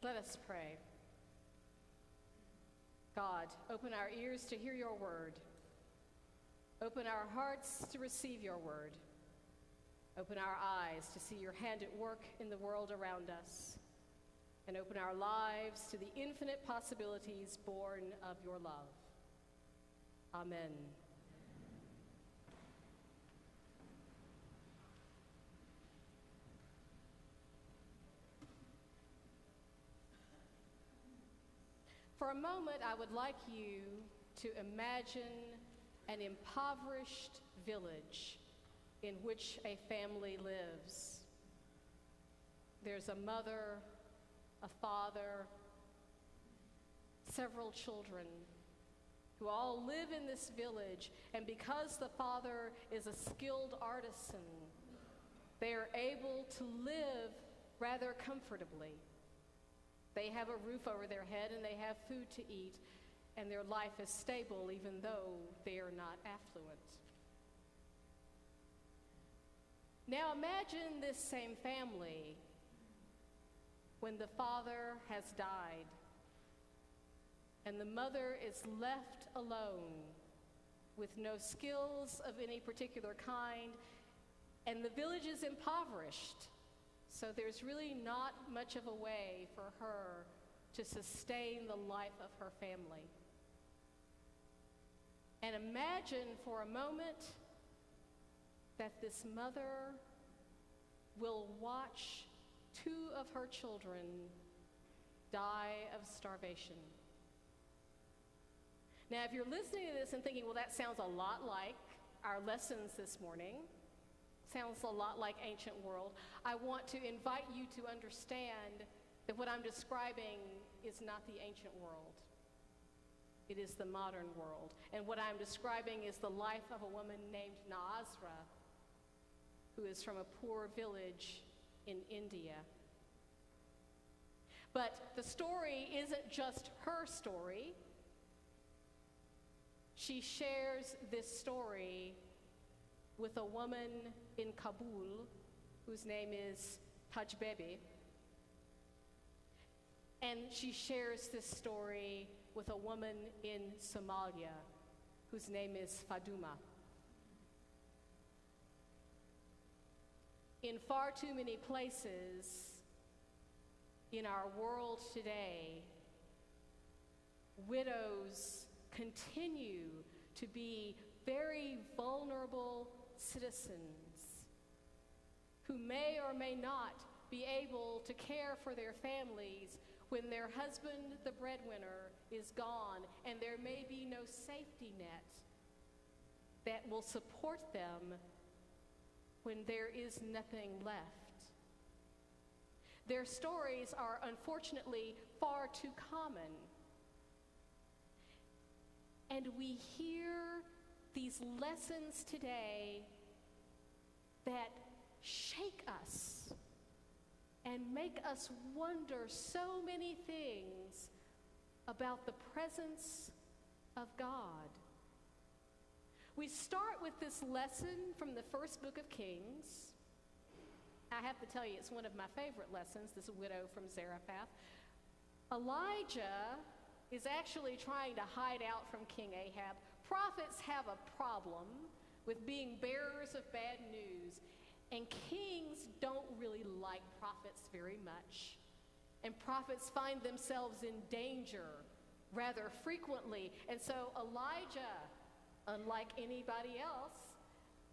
Let us pray. God, open our ears to hear your word. Open our hearts to receive your word. Open our eyes to see your hand at work in the world around us. And open our lives to the infinite possibilities born of your love. Amen. For a moment, I would like you to imagine an impoverished village in which a family lives. There's a mother, a father, several children who all live in this village, and because the father is a skilled artisan, they are able to live rather comfortably. They have a roof over their head and they have food to eat, and their life is stable even though they are not affluent. Now imagine this same family when the father has died and the mother is left alone with no skills of any particular kind, and the village is impoverished. So there's really not much of a way for her to sustain the life of her family. And imagine for a moment that this mother will watch two of her children die of starvation. Now, if you're listening to this and thinking, well, that sounds a lot like our lessons this morning, sounds a lot like ancient world, I want to invite you to understand that what I'm describing is not the ancient world. It is the modern world. And what I'm describing is the life of a woman named Nazra, who is from a poor village in India. But the story isn't just her story. She shares this story with a woman in Kabul whose name is Tajbebi. And she shares this story with a woman in Somalia whose name is Faduma. In far too many places in our world today, widows continue to be very vulnerable citizens who may or may not be able to care for their families when their husband, the breadwinner, is gone, and there may be no safety net that will support them when there is nothing left. Their stories are unfortunately far too common. And we hear these lessons today that shake us and make us wonder so many things about the presence of God. We start with this lesson from the first book of Kings. I have to tell you, it's one of my favorite lessons, this widow from Zarephath. Elijah is actually trying to hide out from King Ahab. Prophets have a problem with being bearers of bad news, and kings don't really like prophets very much. And prophets find themselves in danger rather frequently. And so Elijah, unlike anybody else,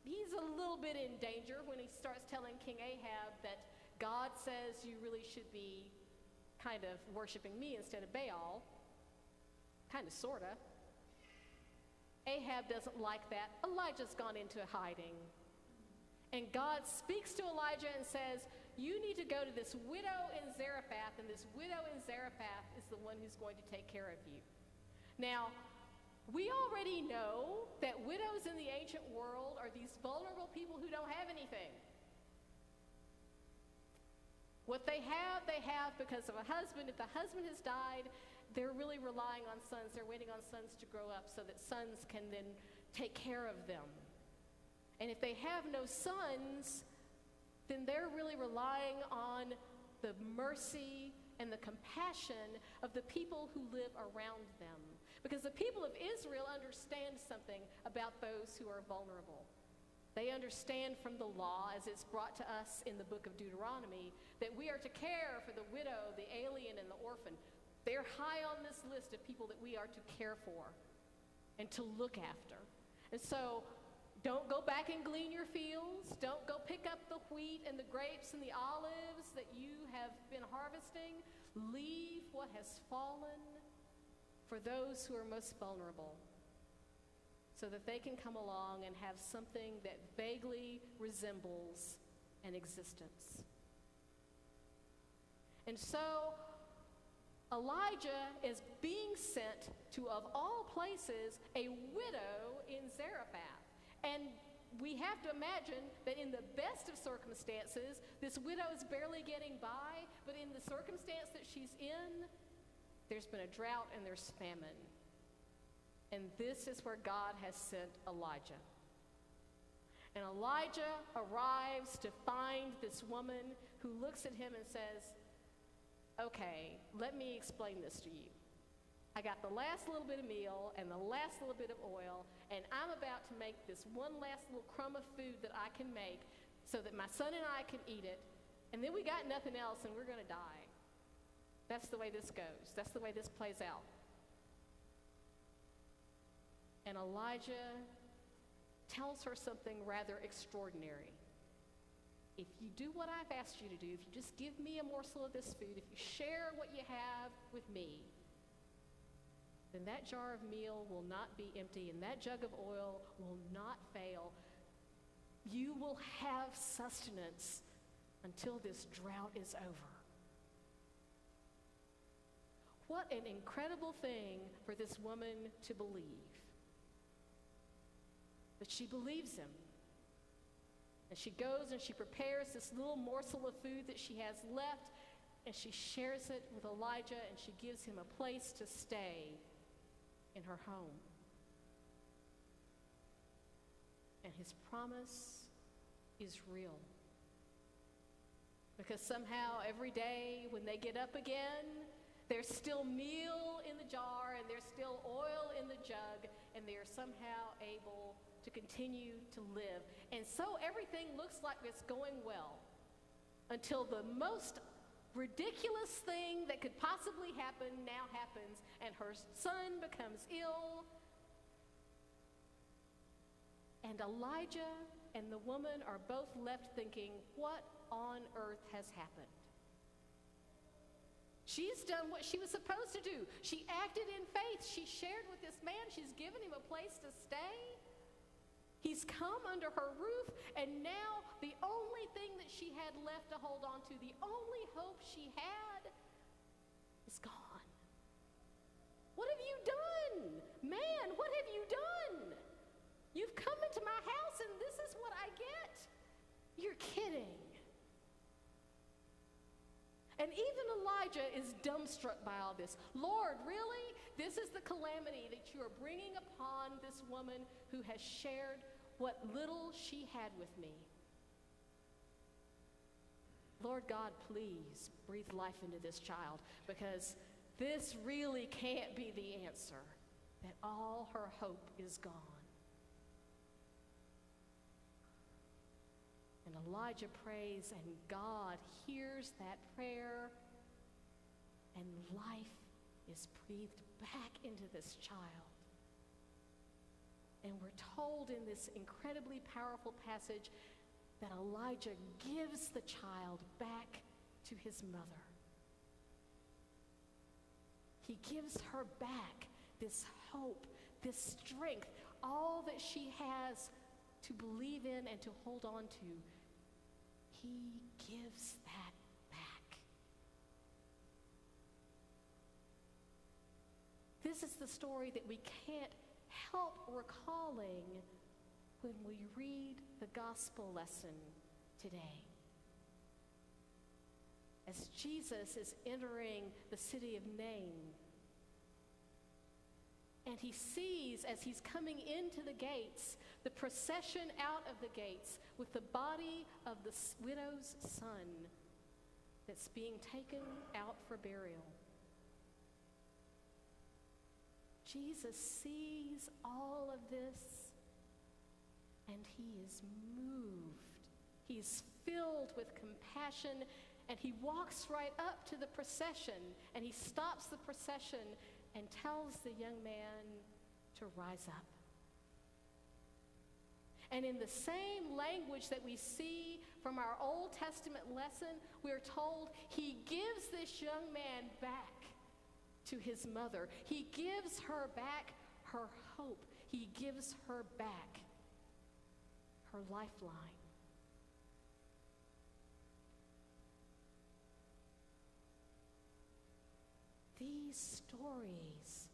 he's a little bit in danger when he starts telling King Ahab that God says you really should be kind of worshiping me instead of Baal. Kind of, sort of. Ahab doesn't like that. Elijah's gone into hiding. And God speaks to Elijah and says, you need to go to this widow in Zarephath, and this widow in Zarephath is the one who's going to take care of you. Now, we already know that widows in the ancient world are these vulnerable people who don't have anything. What they have because of a husband. If the husband has died, they're really relying on sons. They're waiting on sons to grow up so that sons can then take care of them. And if they have no sons, then they're really relying on the mercy and the compassion of the people who live around them. Because the people of Israel understand something about those who are vulnerable. They understand from the law, as it's brought to us in the book of Deuteronomy, that we are to care for the widow, the alien, and the orphan. They're high on this list of people that we are to care for and to look after. And so don't go back and glean your fields. Don't go pick up the wheat and the grapes and the olives that you have been harvesting. Leave what has fallen for those who are most vulnerable, so that they can come along and have something that vaguely resembles an existence. And so Elijah is being sent to, of all places, a widow in Zarephath. And we have to imagine that in the best of circumstances, this widow is barely getting by, but in the circumstance that she's in, there's been a drought and there's famine. And this is where God has sent Elijah. And Elijah arrives to find this woman who looks at him and says, okay, let me explain this to you. I got the last little bit of meal and the last little bit of oil, and I'm about to make this one last little crumb of food that I can make so that my son and I can eat it, and then we got nothing else and we're going to die. That's the way this goes. That's the way this plays out. And Elijah tells her something rather extraordinary. If you do what I've asked you to do, if you just give me a morsel of this food, if you share what you have with me, then that jar of meal will not be empty and that jug of oil will not fail. You will have sustenance until this drought is over. What an incredible thing for this woman to believe. But she believes him. And she goes and she prepares this little morsel of food that she has left, and she shares it with Elijah, and she gives him a place to stay in her home. And his promise is real. Because somehow every day when they get up again, there's still meal in the jar and there's still oil in the jug, and they are somehow able to continue to live. And so everything looks like it's going well until the most ridiculous thing that could possibly happen now happens, and her son becomes ill. And Elijah and the woman are both left thinking, what on earth has happened? She's done what she was supposed to do. She acted in faith. She shared with this man. She's given him a place to stay. He's come under her roof, and now the only thing that she had left to hold on to, the only hope she had, is gone. What have you done? Man, what have you done? You've come into my house, and this is what I get? You're kidding. And even Elijah is dumbstruck by all this. Lord, really? This is the calamity that you are bringing upon this woman who has shared what little she had with me. Lord God, please breathe life into this child, because this really can't be the answer, that all her hope is gone. And Elijah prays, and God hears that prayer, and life is breathed back into this child. And we're told in this incredibly powerful passage that Elijah gives the child back to his mother. He gives her back this hope, this strength, all that she has to believe in and to hold on to. He gives that back. This is the story that we can't help recalling when we read the gospel lesson today. As Jesus is entering the city of Nain, and he sees, as he's coming into the gates, the procession out of the gates with the body of the widow's son. that's being taken out for burial. Jesus sees all of this, and he is moved. He's filled with compassion, and he walks right up to the procession, and he stops the procession and tells the young man to rise up. And in the same language that we see from our Old Testament lesson, we're told he gives this young man back to his mother. He gives her back her hope. He gives her back her lifeline. These stories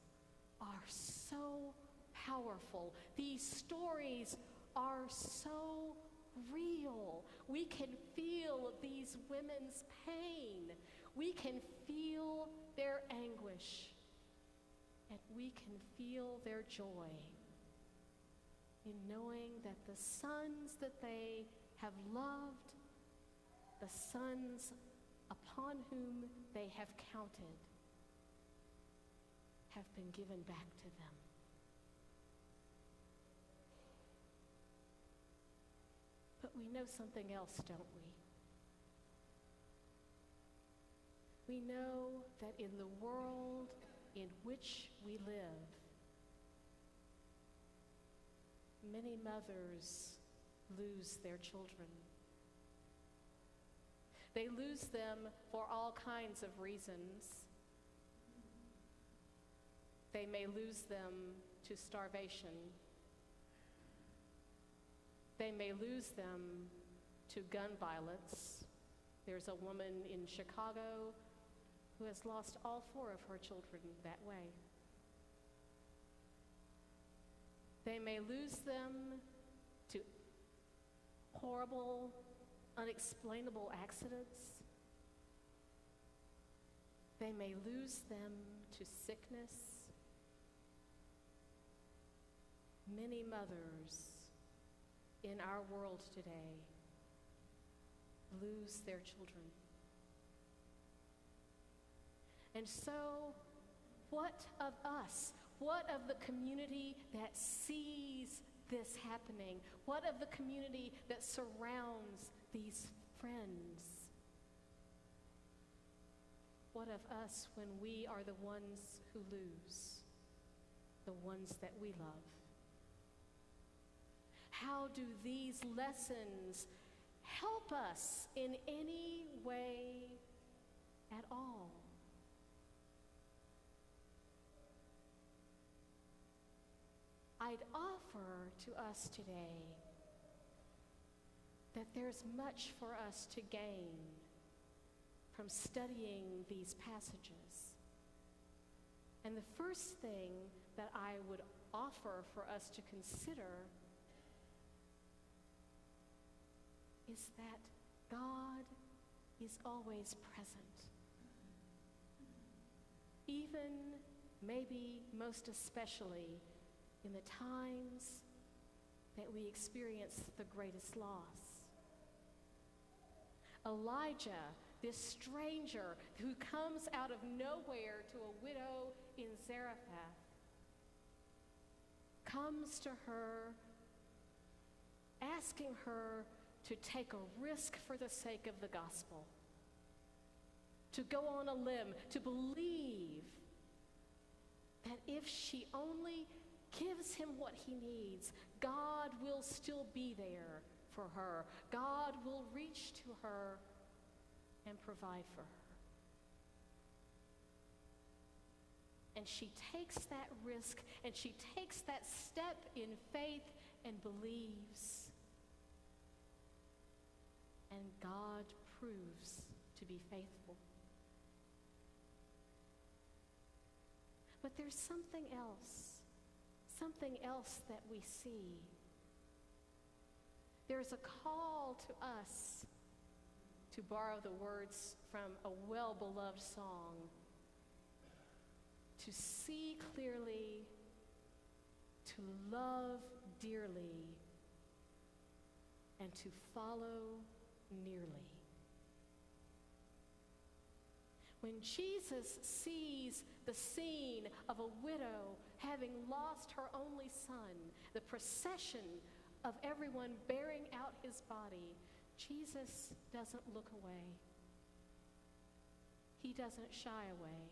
are so powerful. These stories are so real. We can feel these women's pain. We can feel their anguish. And we can feel their joy in knowing that the sons that they have loved, the sons upon whom they have counted, have been given back to them. But we know something else, don't we? We know that in the world in which we live, many mothers lose their children. They lose them for all kinds of reasons. They may lose them to starvation. They may lose them to gun violence. There's a woman in Chicago who has lost all 4 of her children that way. They may lose them to horrible, unexplainable accidents. They may lose them to sickness. Many mothers in our world today lose their children. And so, what of us? What of the community that sees this happening? What of the community that surrounds these friends? What of us when we are the ones who lose, the ones that we love? How do these lessons help us in any way at all? I'd offer to us today that there's much for us to gain from studying these passages. And the first thing that I would offer for us to consider is that God is always present. Even, maybe most especially, in the times that we experience the greatest loss. Elijah, this stranger who comes out of nowhere to a widow in Zarephath, comes to her, asking her to take a risk for the sake of the gospel, to go on a limb, to believe that if she only gives him what he needs, God will still be there for her. God will reach to her and provide for her. And she takes that risk, and she takes that step in faith and believes. And God proves to be faithful. But there's something else that we see. There's a call to us, to borrow the words from a well-beloved song, to see clearly, to love dearly, and to follow nearly. When Jesus sees the scene of a widow having lost her only son, the procession of everyone bearing out his body, Jesus doesn't look away. He doesn't shy away.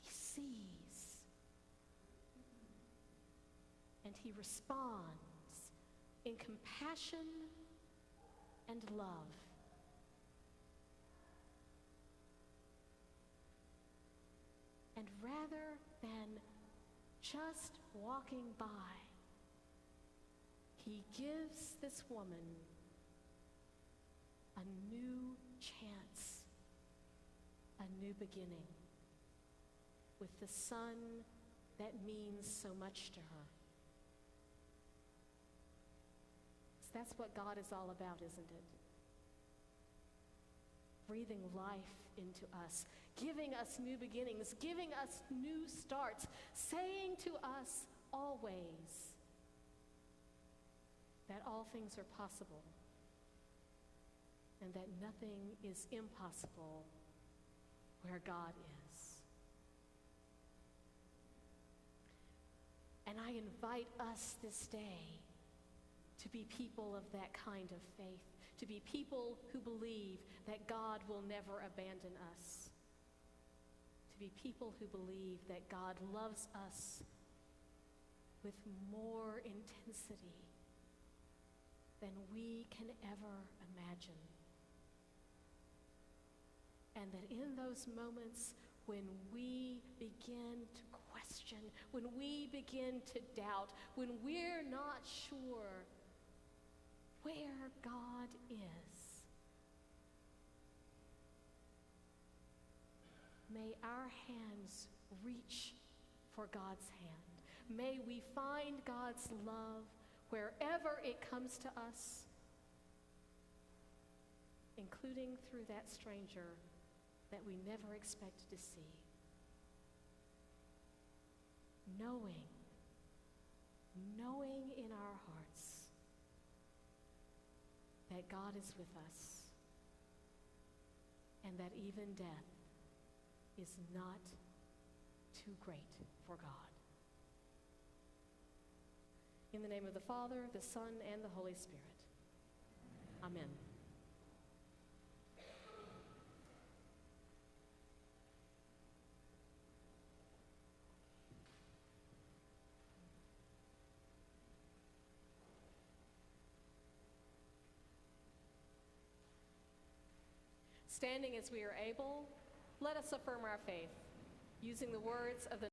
He sees. And he responds in compassion and love. And rather than just walking by, he gives this woman a new chance, a new beginning, with the son that means so much to her. So that's what God is all about, isn't it? Breathing life into us, giving us new beginnings, giving us new starts, saying to us always that all things are possible and that nothing is impossible where God is. And I invite us this day to be people of that kind of faith, to be people who believe that God will never abandon us, to be people who believe that God loves us with more intensity than we can ever imagine. And that in those moments when we begin to question, when we begin to doubt, when we're not sure where God is, may our hands reach for God's hand. May we find God's love wherever it comes to us, including through that stranger that we never expected to see. Knowing in our hearts that God is with us and that even death is not too great for God. In the name of the Father, the Son, and the Holy Spirit. Amen. Standing as we are able, let us affirm our faith using the words of the